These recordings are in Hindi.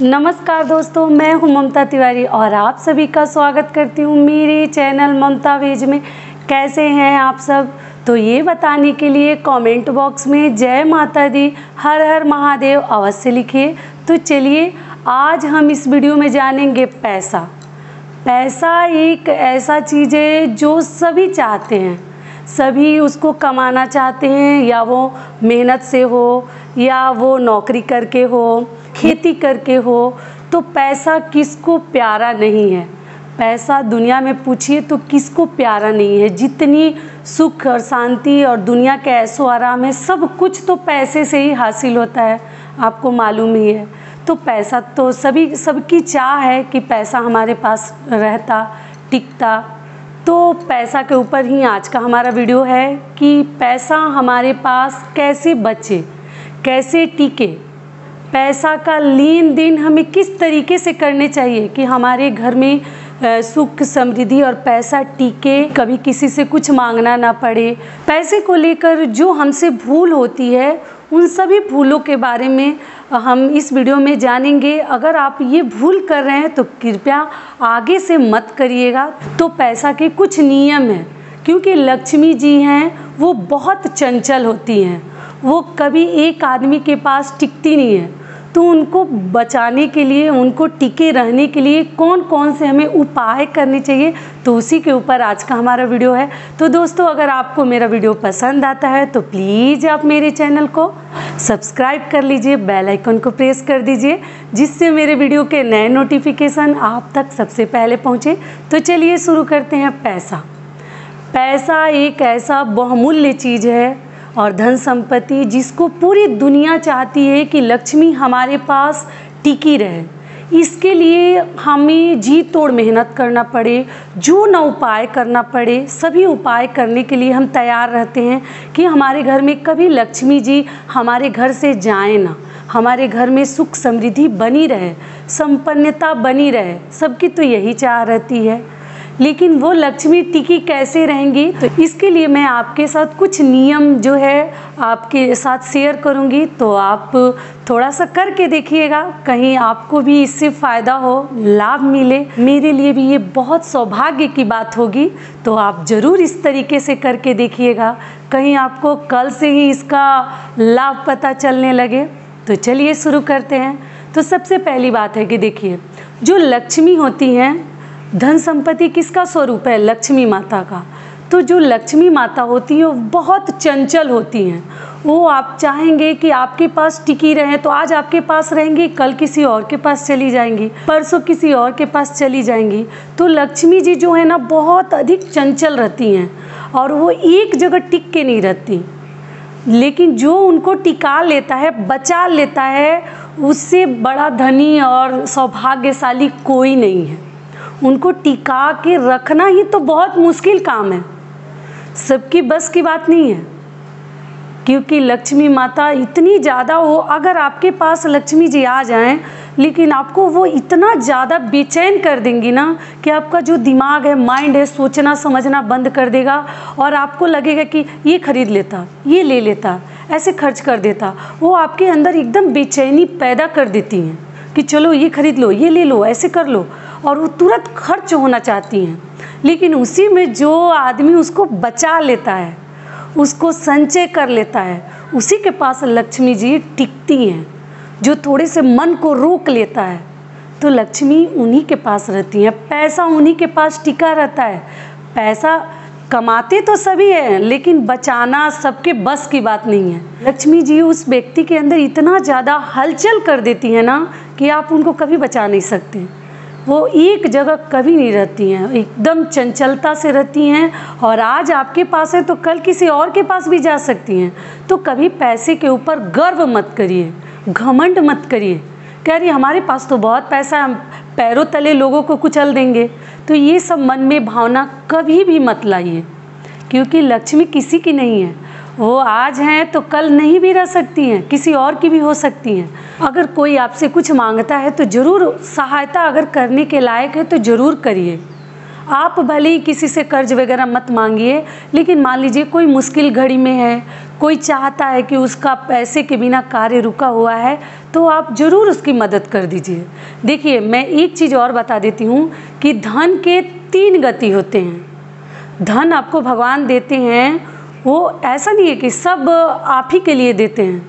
नमस्कार दोस्तों, मैं हूं ममता तिवारी और आप सभी का स्वागत करती हूं मेरे चैनल ममता वेज में। कैसे हैं आप सब? तो ये बताने के लिए कमेंट बॉक्स में जय माता दी, हर हर महादेव अवश्य लिखिए। तो चलिए आज हम इस वीडियो में जानेंगे पैसा। पैसा एक ऐसा चीज़ है जो सभी चाहते हैं, सभी उसको कमाना चाहते हैं, या वो मेहनत से हो या वो नौकरी करके हो, खेती करके हो। तो पैसा किसको प्यारा नहीं है? पैसा दुनिया में पूछिए तो किसको प्यारा नहीं है। जितनी सुख और शांति और दुनिया के ऐशो आराम है, सब कुछ तो पैसे से ही हासिल होता है, आपको मालूम ही है। तो पैसा तो सबकी चाह है कि पैसा हमारे पास रहता, टिकता। तो पैसा के ऊपर ही आज का हमारा वीडियो है कि पैसा हमारे पास कैसे बचे, कैसे टिके, पैसा का लेन देन हमें किस तरीके से करने चाहिए कि हमारे घर में सुख समृद्धि और पैसा टिके, कभी किसी से कुछ मांगना ना पड़े। पैसे को लेकर जो हमसे भूल होती है, उन सभी भूलों के बारे में हम इस वीडियो में जानेंगे। अगर आप ये भूल कर रहे हैं तो कृपया आगे से मत करिएगा। तो पैसा के कुछ नियम हैं, क्योंकि लक्ष्मी जी हैं वो बहुत चंचल होती हैं, वो कभी एक आदमी के पास टिकती नहीं है। तो उनको बचाने के लिए, उनको टिके रहने के लिए कौन कौन से हमें उपाय करने चाहिए, तो उसी के ऊपर आज का हमारा वीडियो है। तो दोस्तों, अगर आपको मेरा वीडियो पसंद आता है तो प्लीज़ आप मेरे चैनल को सब्सक्राइब कर लीजिए, बेल आइकन को प्रेस कर दीजिए, जिससे मेरे वीडियो के नए नोटिफिकेशन आप तक सबसे पहले पहुँचे। तो चलिए शुरू करते हैं। पैसा एक ऐसा बहुमूल्य चीज़ है और धन संपत्ति जिसको पूरी दुनिया चाहती है कि लक्ष्मी हमारे पास टिकी रहे। इसके लिए हमें जी तोड़ मेहनत करना पड़े, जो न उपाय करना पड़े, सभी उपाय करने के लिए हम तैयार रहते हैं कि हमारे घर में कभी लक्ष्मी जी हमारे घर से जाएं ना, हमारे घर में सुख समृद्धि बनी रहे, संपन्नता बनी रहे। सबकी तो यही चाह रहती है, लेकिन वो लक्ष्मी टिकी कैसे रहेंगी? तो इसके लिए मैं आपके साथ कुछ नियम जो है आपके साथ शेयर करूंगी। तो आप थोड़ा सा करके देखिएगा, कहीं आपको भी इससे फ़ायदा हो, लाभ मिले। मेरे लिए भी ये बहुत सौभाग्य की बात होगी। तो आप ज़रूर इस तरीके से करके देखिएगा, कहीं आपको कल से ही इसका लाभ पता चलने लगे। तो चलिए शुरू करते हैं। तो सबसे पहली बात है कि देखिए, जो लक्ष्मी होती हैं, धन संपत्ति किसका स्वरूप है? लक्ष्मी माता का। तो जो लक्ष्मी माता होती है वो बहुत चंचल होती हैं। वो आप चाहेंगे कि आपके पास टिकी रहें तो आज आपके पास रहेंगी, कल किसी और के पास चली जाएंगी, परसों किसी और के पास चली जाएंगी। तो लक्ष्मी जी जो है ना, बहुत अधिक चंचल रहती हैं और वो एक जगह टिक के नहीं रहती। लेकिन जो उनको टिका लेता है, बचा लेता है, उससे बड़ा धनी और सौभाग्यशाली कोई नहीं है। उनको टिका के रखना ही तो बहुत मुश्किल काम है, सबकी बस की बात नहीं है। क्योंकि लक्ष्मी माता इतनी ज़्यादा, वो अगर आपके पास लक्ष्मी जी आ जाएं, लेकिन आपको वो इतना ज़्यादा बेचैन कर देंगी ना कि आपका जो दिमाग है, माइंड है, सोचना समझना बंद कर देगा और आपको लगेगा कि ये खरीद लेता, ये ले लेता, ऐसे खर्च कर देता। वो आपके अंदर एकदम बेचैनी पैदा कर देती हैं कि चलो ये खरीद लो, ये ले लो, ऐसे कर लो, और वो तुरंत खर्च होना चाहती हैं। लेकिन उसी में जो आदमी उसको बचा लेता है, उसको संचय कर लेता है, उसी के पास लक्ष्मी जी टिकती हैं। जो थोड़े से मन को रोक लेता है तो लक्ष्मी उन्हीं के पास रहती है, पैसा उन्हीं के पास टिका रहता है। पैसा कमाते तो सभी हैं, लेकिन बचाना सबके बस की बात नहीं है। लक्ष्मी जी उस व्यक्ति के अंदर इतना ज़्यादा हलचल कर देती है ना कि आप उनको कभी बचा नहीं सकते। वो एक जगह कभी नहीं रहती हैं, एकदम चंचलता से रहती हैं। और आज आपके पास है तो कल किसी और के पास भी जा सकती हैं। तो कभी पैसे के ऊपर गर्व मत करिए, घमंड मत करिए, कह रही हमारे पास तो बहुत पैसा है, हम पैरों तले लोगों को कुचल देंगे। तो ये सब मन में भावना कभी भी मत लाइए, क्योंकि लक्ष्मी किसी की नहीं है। वो आज हैं तो कल नहीं भी रह सकती हैं, किसी और की भी हो सकती हैं। अगर कोई आपसे कुछ मांगता है तो ज़रूर सहायता, अगर करने के लायक है तो ज़रूर करिए। आप भले ही किसी से कर्ज वगैरह मत मांगिए, लेकिन मान लीजिए कोई मुश्किल घड़ी में है, कोई चाहता है कि उसका पैसे के बिना कार्य रुका हुआ है, तो आप ज़रूर उसकी मदद कर दीजिए। देखिए, मैं एक चीज़ और बता देती हूँ कि धन के 3 गति होते हैं। धन आपको भगवान देते हैं, वो ऐसा नहीं है कि सब आप ही के लिए देते हैं,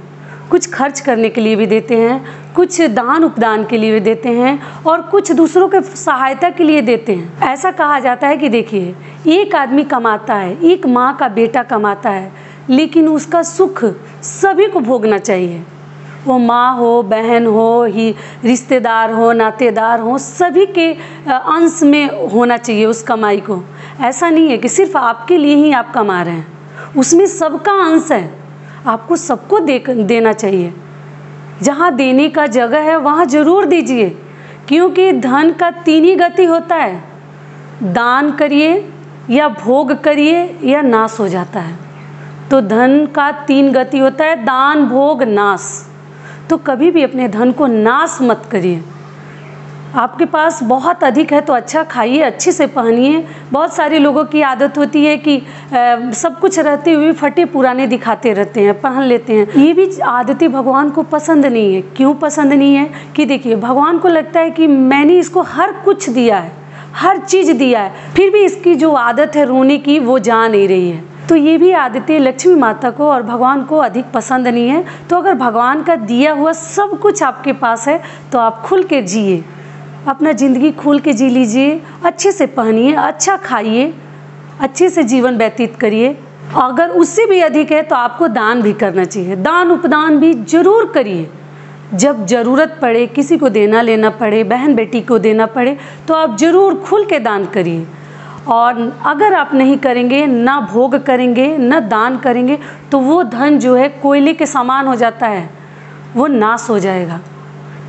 कुछ खर्च करने के लिए भी देते हैं, कुछ दान उपदान के लिए भी देते हैं, और कुछ दूसरों के सहायता के लिए देते हैं। ऐसा कहा जाता है कि देखिए, एक आदमी कमाता है, एक माँ का बेटा कमाता है, लेकिन उसका सुख सभी को भोगना चाहिए। वो माँ हो, बहन हो, ही रिश्तेदार हो, नातेदार हो, सभी के अंश में होना चाहिए उस कमाई को। ऐसा नहीं है कि सिर्फ आपके लिए ही आप कमा रहे हैं, उसमें सबका अंश है, आपको सबको देना चाहिए। जहाँ देने का जगह है वहाँ ज़रूर दीजिए, क्योंकि धन का 3 ही गति होता है, दान करिए या भोग करिए या नाश हो जाता है। तो धन का 3 गति होता है, दान, भोग, नाश। तो कभी भी अपने धन को नाश मत करिए। आपके पास बहुत अधिक है तो अच्छा खाइए, अच्छे से पहनिए। बहुत सारे लोगों की आदत होती है कि सब कुछ रहते हुए फटे पुराने दिखाते रहते हैं, पहन लेते हैं। ये भी आदतें भगवान को पसंद नहीं है। क्यों पसंद नहीं है? कि देखिए, भगवान को लगता है कि मैंने इसको हर कुछ दिया है, हर चीज़ दिया है, फिर भी इसकी जो आदत है रोने की, वो जा नहीं रही है। तो ये भी आदतें लक्ष्मी माता को और भगवान को अधिक पसंद नहीं है। तो अगर भगवान का दिया हुआ सब कुछ आपके पास है तो आप खुल के जिए, अपना ज़िंदगी खुल के जी लीजिए, अच्छे से पहनिए, अच्छा खाइए, अच्छे से जीवन व्यतीत करिए। अगर उससे भी अधिक है तो आपको दान भी करना चाहिए, दान उपदान भी जरूर करिए। जब ज़रूरत पड़े, किसी को देना लेना पड़े, बहन बेटी को देना पड़े, तो आप ज़रूर खुल के दान करिए। और अगर आप नहीं करेंगे, ना भोग करेंगे, ना दान करेंगे, तो वो धन जो है कोयले के समान हो जाता है, वो नाश हो जाएगा,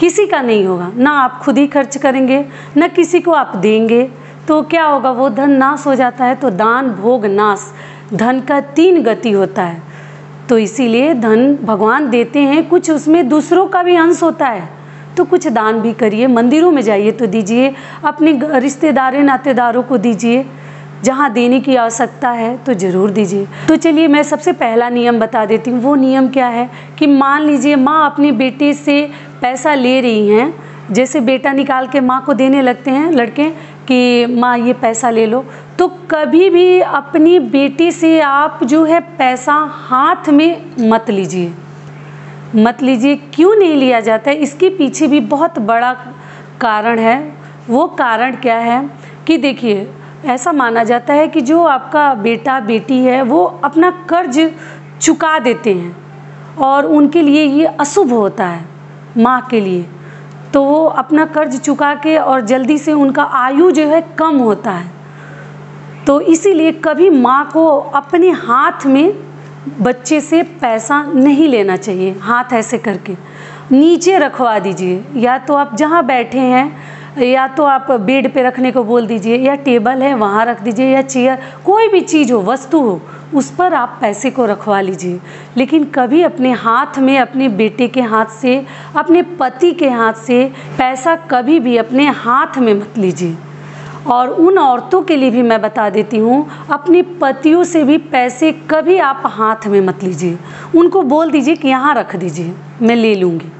किसी का नहीं होगा। ना आप खुद ही खर्च करेंगे, ना किसी को आप देंगे, तो क्या होगा? वो धन नाश हो जाता है। तो दान, भोग, नाश, धन का 3 गति होता है। तो इसीलिए धन भगवान देते हैं, कुछ उसमें दूसरों का भी अंश होता है, तो कुछ दान भी करिए। मंदिरों में जाइए तो दीजिए, अपने रिश्तेदारों नातेदारों को दीजिए, जहाँ देने की आवश्यकता है तो ज़रूर दीजिए। तो चलिए, मैं सबसे पहला नियम बता देती हूँ। वो नियम क्या है कि मान लीजिए माँ अपने बेटे से पैसा ले रही हैं, जैसे बेटा निकाल के माँ को देने लगते हैं लड़के कि माँ ये पैसा ले लो, तो कभी भी अपनी बेटी से आप जो है पैसा हाथ में मत लीजिए, मत लीजिए। क्यों नहीं लिया जाता है? इसके पीछे भी बहुत बड़ा कारण है। वो कारण क्या है कि देखिए, ऐसा माना जाता है कि जो आपका बेटा बेटी है वो अपना कर्ज चुका देते हैं, और उनके लिए ये अशुभ होता है माँ के लिए। तो वो अपना कर्ज चुका के और जल्दी से उनका आयु जो है कम होता है। तो इसीलिए कभी माँ को अपने हाथ में बच्चे से पैसा नहीं लेना चाहिए। हाथ ऐसे करके नीचे रखवा दीजिए, या तो आप जहाँ बैठे हैं, या तो आप बेड पे रखने को बोल दीजिए, या टेबल है वहाँ रख दीजिए, या चेयर, कोई भी चीज़ हो, वस्तु हो, उस पर आप पैसे को रखवा लीजिए। लेकिन कभी अपने हाथ में, अपने बेटे के हाथ से, अपने पति के हाथ से पैसा कभी भी अपने हाथ में मत लीजिए। और उन औरतों के लिए भी मैं बता देती हूँ, अपने पतियों से भी पैसे कभी आप हाथ में मत लीजिए। उनको बोल दीजिए कि यहाँ रख दीजिए, मैं ले लूँगी।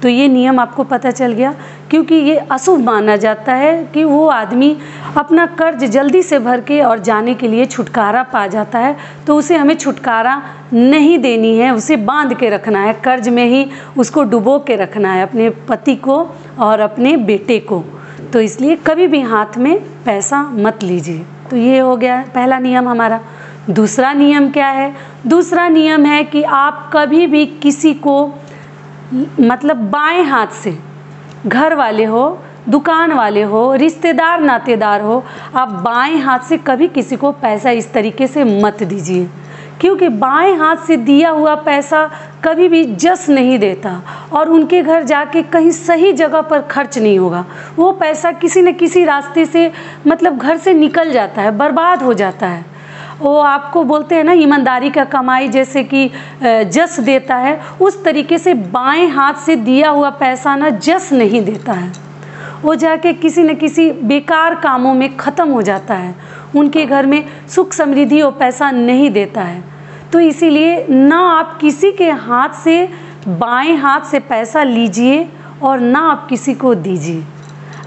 तो ये नियम आपको पता चल गया, क्योंकि ये अशुभ माना जाता है कि वो आदमी अपना कर्ज जल्दी से भर के और जाने के लिए छुटकारा पा जाता है। तो उसे हमें छुटकारा नहीं देनी है, उसे बांध के रखना है, कर्ज में ही उसको डुबो के रखना है, अपने पति को और अपने बेटे को। तो इसलिए कभी भी हाथ में पैसा मत लीजिए। तो ये हो गया पहला नियम हमारा। दूसरा नियम क्या है? दूसरा नियम है कि आप कभी भी किसी को, मतलब बाएं हाथ से, घर वाले हो, दुकान वाले हो, रिश्तेदार नातेदार हो, आप बाएं हाथ से कभी किसी को पैसा इस तरीके से मत दीजिए। क्योंकि बाएं हाथ से दिया हुआ पैसा कभी भी जस नहीं देता, और उनके घर जाके कहीं सही जगह पर खर्च नहीं होगा। वो पैसा किसी न किसी रास्ते से, मतलब घर से निकल जाता है, बर्बाद हो जाता है। वो आपको बोलते हैं ना, ईमानदारी का कमाई जैसे कि जस देता है, उस तरीके से बाएं हाथ से दिया हुआ पैसा ना जस नहीं देता है। वो जाके किसी न किसी बेकार कामों में ख़त्म हो जाता है, उनके घर में सुख समृद्धि और पैसा नहीं देता है। तो इसीलिए ना आप किसी के हाथ से बाएं हाथ से पैसा लीजिए और ना आप किसी को दीजिए।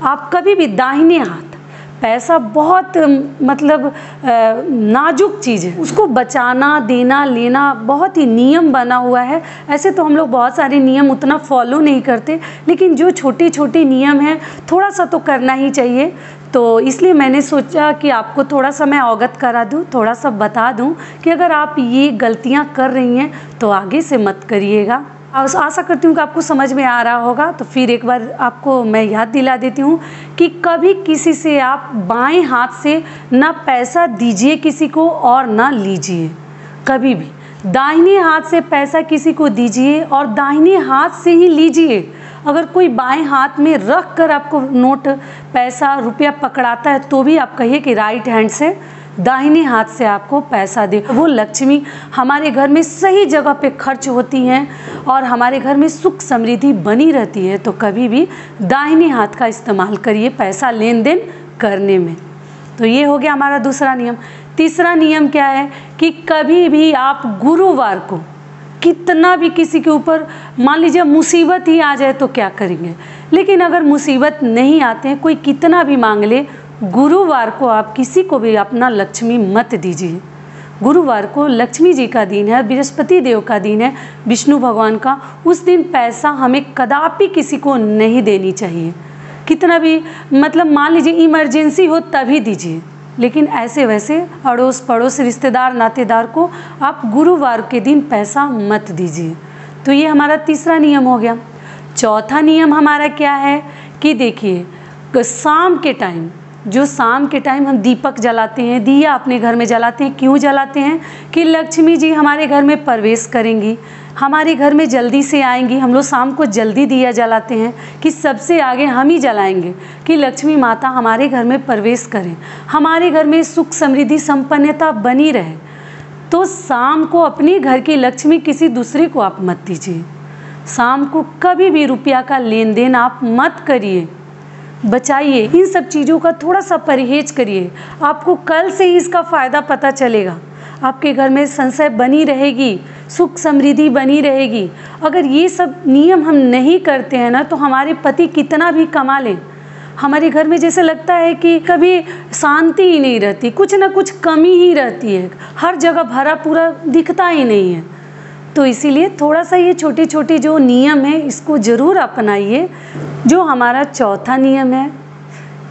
आप कभी भी दाहिने हाथ, पैसा बहुत मतलब नाजुक चीज़ है, उसको बचाना देना लेना बहुत ही नियम बना हुआ है। ऐसे तो हम लोग बहुत सारे नियम उतना फॉलो नहीं करते, लेकिन जो छोटे छोटे नियम हैं थोड़ा सा तो करना ही चाहिए। तो इसलिए मैंने सोचा कि आपको थोड़ा सा मैं अवगत करा दूं, थोड़ा सा बता दूं कि अगर आप ये गलतियां कर रही हैं तो आगे से मत करिएगा। आशा करती हूँ कि आपको समझ में आ रहा होगा। तो फिर एक बार आपको मैं याद दिला देती हूँ कि कभी किसी से आप बाएं हाथ से ना पैसा दीजिए किसी को और ना लीजिए। कभी भी दाहिने हाथ से पैसा किसी को दीजिए और दाहिने हाथ से ही लीजिए। अगर कोई बाएं हाथ में रख कर आपको नोट पैसा रुपया पकड़ाता है तो भी आप कहिए कि राइट हैंड से दाहिने हाथ से आपको पैसा दे। वो लक्ष्मी हमारे घर में सही जगह पे खर्च होती हैं और हमारे घर में सुख समृद्धि बनी रहती है। तो कभी भी दाहिने हाथ का इस्तेमाल करिए पैसा लेन देन करने में। तो ये हो गया हमारा दूसरा नियम। तीसरा नियम क्या है कि कभी भी आप गुरुवार को कितना भी किसी के ऊपर मान लीजिए मुसीबत ही आ जाए तो क्या करेंगे, लेकिन अगर मुसीबत नहीं आते हैं, कोई कितना भी मांग ले, गुरुवार को आप किसी को भी अपना लक्ष्मी मत दीजिए। गुरुवार को लक्ष्मी जी का दिन है, बृहस्पति देव का दिन है, विष्णु भगवान का। उस दिन पैसा हमें कदापि किसी को नहीं देनी चाहिए। कितना भी मतलब मान लीजिए इमरजेंसी हो तभी दीजिए, लेकिन ऐसे वैसे अड़ोस पड़ोस रिश्तेदार नातेदार को आप गुरुवार के दिन पैसा मत दीजिए। तो ये हमारा तीसरा नियम हो गया। चौथा नियम हमारा क्या है कि देखिए शाम के टाइम, जो शाम के टाइम हम दीपक जलाते हैं, दिया अपने घर में जलाते हैं, क्यों जलाते हैं कि लक्ष्मी जी हमारे घर में प्रवेश करेंगी, हमारे घर में जल्दी से आएंगी। हम लोग शाम को जल्दी दिया जलाते हैं कि सबसे आगे हम ही जलाएंगे कि लक्ष्मी माता हमारे घर में प्रवेश करें, हमारे घर में सुख समृद्धि संपन्नता बनी रहे। तो शाम को अपने घर की लक्ष्मी किसी दूसरे को आप मत दीजिए। शाम को कभी भी रुपया का लेन देन आप मत करिए, बचाइए। इन सब चीज़ों का थोड़ा सा परहेज करिए। आपको कल से ही इसका फ़ायदा पता चलेगा। आपके घर में संशय बनी रहेगी, सुख समृद्धि बनी रहेगी। अगर ये सब नियम हम नहीं करते हैं ना, तो हमारे पति कितना भी कमा लें, हमारे घर में जैसे लगता है कि कभी शांति ही नहीं रहती, कुछ ना कुछ कमी ही रहती है, हर जगह भरा पूरा दिखता ही नहीं है। तो इसीलिए थोड़ा सा ये छोटे छोटे जो नियम है इसको ज़रूर अपनाइए। जो हमारा चौथा नियम है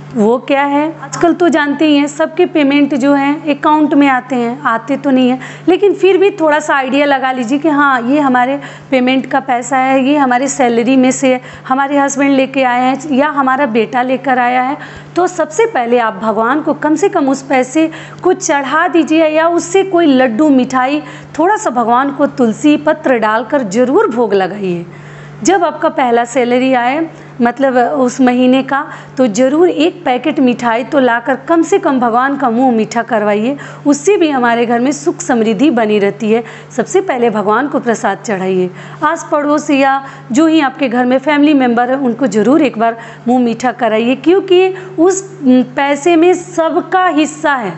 वो क्या है, आजकल तो जानते ही हैं सबके पेमेंट जो है अकाउंट में आते हैं, आते तो नहीं है, लेकिन फिर भी थोड़ा सा आइडिया लगा लीजिए कि हाँ ये हमारे पेमेंट का पैसा है, ये हमारे सैलरी में से हमारे हस्बैंड लेके आए हैं या हमारा बेटा लेकर आया है। तो सबसे पहले आप भगवान को कम से कम उस पैसे को चढ़ा दीजिए या उससे कोई लड्डू मिठाई थोड़ा सा भगवान को तुलसी पत्र डालकर ज़रूर भोग लगाइए। जब आपका पहला सैलरी आए मतलब उस महीने का, तो ज़रूर एक पैकेट मिठाई तो लाकर कम से कम भगवान का मुंह मीठा करवाइए। उससे भी हमारे घर में सुख समृद्धि बनी रहती है। सबसे पहले भगवान को प्रसाद चढ़ाइए। आस पड़ोस या जो ही आपके घर में फैमिली मेम्बर है उनको ज़रूर एक बार मुंह मीठा कराइए, क्योंकि उस पैसे में सबका हिस्सा है,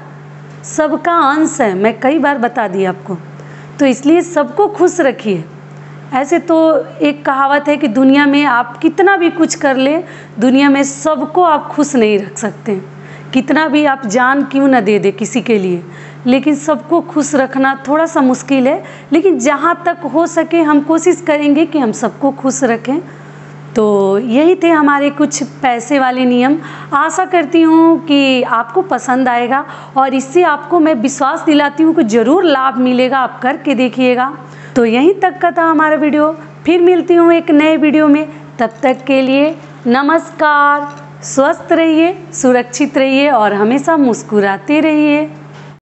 सबका अंश है। मैं कई बार बता दी आपको। तो इसलिए सबको खुश रखिए। ऐसे तो एक कहावत है कि दुनिया में आप कितना भी कुछ कर ले, दुनिया में सबको आप खुश नहीं रख सकते। कितना भी आप जान क्यों न दे दे किसी के लिए, लेकिन सबको खुश रखना थोड़ा सा मुश्किल है। लेकिन जहाँ तक हो सके हम कोशिश करेंगे कि हम सबको खुश रखें। तो यही थे हमारे कुछ पैसे वाले नियम। आशा करती हूँ कि आपको पसंद आएगा और इससे आपको मैं विश्वास दिलाती हूँ कि ज़रूर लाभ मिलेगा। आप करके देखिएगा। तो यहीं तक का था हमारा वीडियो। फिर मिलती हूँ एक नए वीडियो में। तब तक के लिए नमस्कार। स्वस्थ रहिए, सुरक्षित रहिए और हमेशा मुस्कुराते रहिए।